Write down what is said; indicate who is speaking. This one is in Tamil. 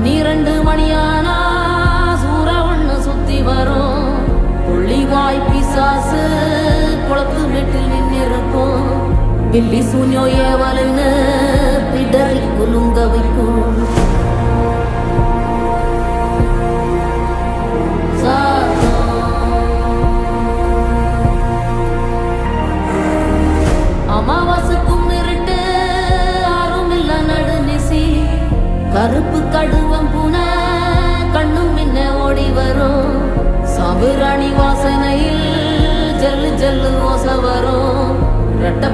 Speaker 1: 12 மணியானா சூற ஒண்ணு சுத்தி வரும். புள்ளிவாய் பிசாசு குளத்து வீட்டில் நின்னிருக்கும். பில்லி சூன்யோ ஏவலுன்னு பிடரி குலுங்க வைக்கும். அமாவாசைக்கும் இருட்டு ஆறும் இல்ல நடுநிசி. கருப்பு கடுவம் பூனை கண்ணும் மின்ன ஓடி வரும். சாம்புராணி வாசனையில் ஜல்லு ஜல்லு ஓசை வரும். ரெட்ட